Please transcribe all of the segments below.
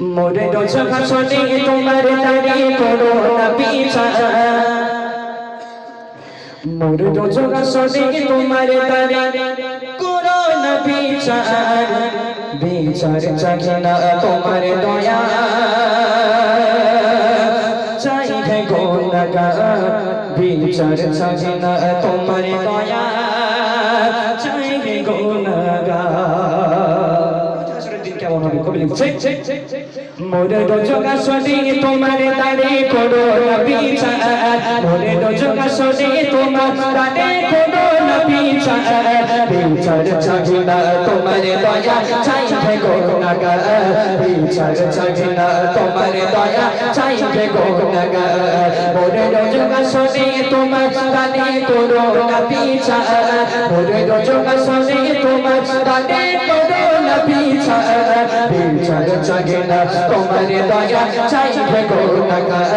মোরে রোজ হাসনে তোমার দাড়ি করো না বিচার মোরে রোজ হাসনে তোমার দাড়ি করো না বিচার বিচার চাই না তোমার দয়া চাই হে গুনাহগার বিচার চাই না তোমার দয়া চাই হে গুনাহগার কেমন হবে কবি লিখছে মোরে রোজগা সনে তোমার দাড়ি করো না বিচার মোরে রোজগা সনে তোমার দাড়ি করো না বিচার বিচার চাই না তোমার দয়া চাই হে গুনাহগার বিচার চাই না তোমার দয়া চাই হে গুনাহগার মোরে রোজগা সনে তোমার দাড়ি করো না বিচার মোরে রোজগা সনে তোমার দাড়ি করো না বিচার বিচার চাই না তোমার দয়া চাই হে গুনাহগার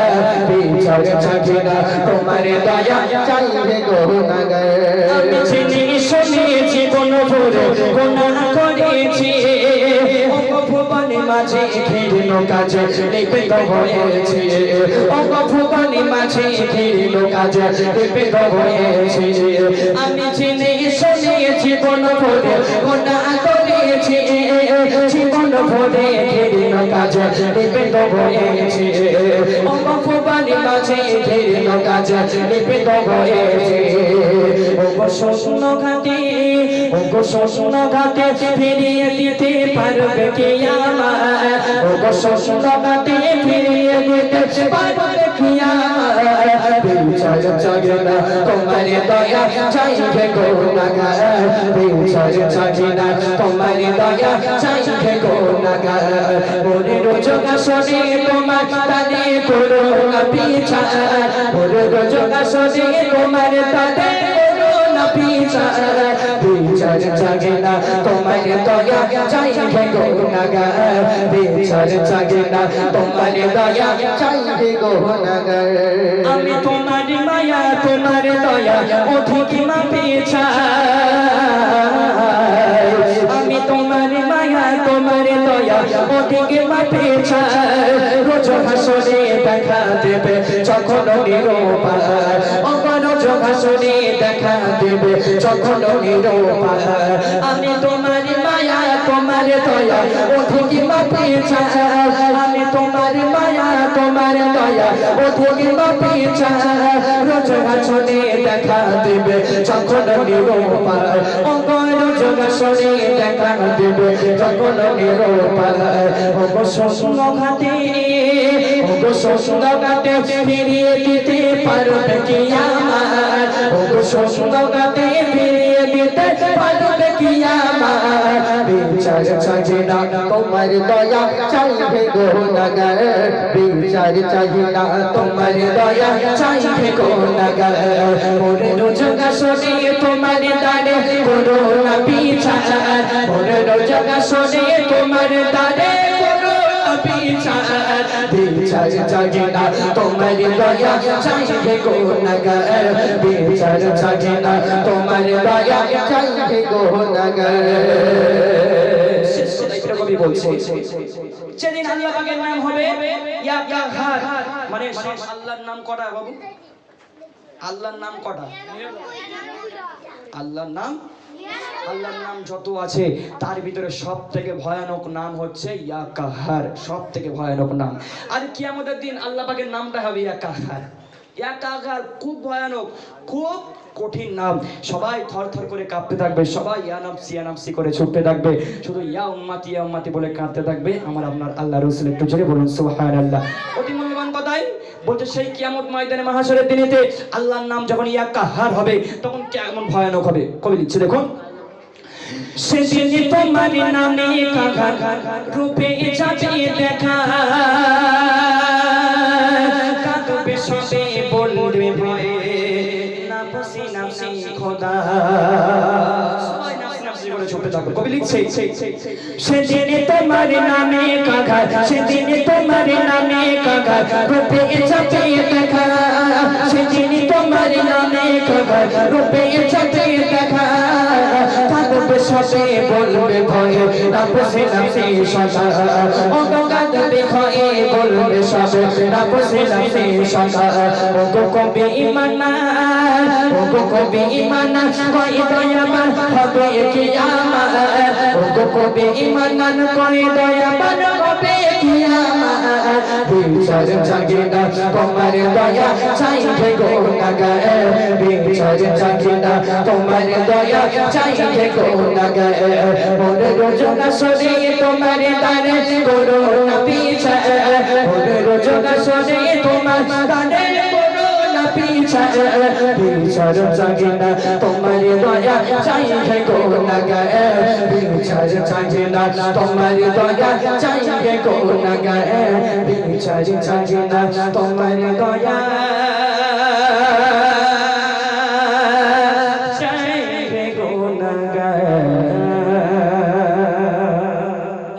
বিচার চাই না তোমার দয়া চাই হে গুনাহগার আমি চিনি শুনি জীবন ভরে গুনাহ করেছি ভুবনে মাঝে ঘিরিল কাজে লিপিত হয়েছে ভুবনে মাঝে ঘিরিল কাজে লিপিত হয়েছে আমি চিনি শুনি জীবন ভরে গুনাহ করেছি জীবন ভরে ঘিরিল কাজে লিপিত হয়েছে ভুবনে মাঝে ঘিরিল কাজে লিপিত হয়েছে শূন্য ঘাটে শূন্য ঘাটে ফিরিয়ে দিতে পারবে কে আমার শূন্য ঘাটে ফিরিয়ে দিতে পারবে কে আমার বিচার চাই না তোমার দয়া চাই হে গুনাহগার বিচার চাই না তোমার দয়া চাই হে গুনাহগার মোরে রোজগা সনে তোমার দাড়ি করো না বিচার মোরে রোজগা সনে তোমার দাড়ি বিচার বিচার চাই না তোমার দয়া চাই হে গুনাহগার বিচার চাই না তোমার দয়া চাই হে গুনাহগার আমি তোমার মায়া তোমার দয়া অধিক মাপে চাই আমি তোমার মায়া তোমার দয়া অধিক মাপে চাই রোজ হাসরে দেখা দেবে যখন নিরুপায় রোজ হাসরে দেখা দেবে যখন নিরুপায় আমি তোমার মায়া তোমার দয়া অধিক মাপে চাই আমি তোমার মায়া তোমার দয়া অধিক মাপে চাই রোজ হাসরে দেখা দেবে যখন নিরুপায় রোজ হাসরে দেখা দেবে যখন নিরুপায় শূন্য ঘাটে শূন্য ঘাটে ফিরিয়ে দিতে পারবে কি আমার শূন্য ঘাটে ফিরিয়ে দিতে পারবে কি আমার বিচার চাই না তোমার দয়া চাই হে গুনাহগার বিচার চাই না তোমার দয়া চাই হে গুনাহগার মোরে রোজগা সনে তোমার দাড়ি করো না বিচার মোরে রোজগা সনে তোমার দাড়ি করো না বিচার বিচার চাই না তোমার দয়া চাই হে গুনাহগার বিচার চাই না তোমার দয়া চাই হে গুনাহগার কবি বলছে সেদিন আল্লাহ পাকের নাম হবে ইয়া কাহার মানে আল্লাহর নাম কটা বাবু আল্লাহর নাম কটা আল্লাহর নাম যত আছে তার ভিতরে সবথেকে ভয়ানক নাম হচ্ছে ইয়া কাহার সবথেকে ভয়ানক নাম আর কিয়ামতের দিন আল্লাহ পাকের নামটা হবে ইয়া কাহার ইয়া কাহার খুব ভয়ানক খুব কঠিন নাম সবাই থরথর করে কাঁপতে থাকবে সবাই ইয়া নাফসি করে ছুটতে থাকবে শুধু ইয়া উম্মতি বলে কাঁদতে থাকবে আমার আপনার আল্লাহ রাসূল একটু জোরে বলুন সুবহানাল্লাহ অতি মূল্যবান কথাই বলতে সেই কিয়ামত ময়দানে মাহশরের দিনেতে আল্লাহর নাম যখন ইয়া কাহার হবে তখন কেমন ভয়ানক হবে কবি লিখছে দেখুন সেদিন তোমার নামে কাহার রূপে যাবে দেখা কাঁদবে সবে বলবে ভয়ে নাফসি খোদা সবাই নাফসি করে ছুটে থাকবে কবি লিখছে সেদিন তোমার নামে কাহার সেদিন তোমার নামে কাহার রূপে যাবে দেখা সেদিন তোমার নামে কাহার রূপে যাবে দেখা সবে বলবে ভয়ে নাফসি সদা ও কাঁদবে করবে সব নাফসে নাফসে সাকা ও গো কবি ইমানা ও গো কবি ইমানা কই দয়াবান হবে কিয়ামত ও গো কবি ইমানা কই দয়াবান হবে কিয়ামত বিচার জাগে না তোমার দয়া চাইবে গো নাগার বিচার জাগে না তোমার দয়া চাইবে গো নাগার মোরে রোজনা সরে তোমার দানে করো না পিছা মোরে রোজনা সরে তোমার দানে করো না পিছা বিচার জাগে না তোমার দয়া চাইবে গো নাগার বিচার জাগে না তোমার দয়া চাইবে গো নাগার বিচার জাগে না তোমার দয়া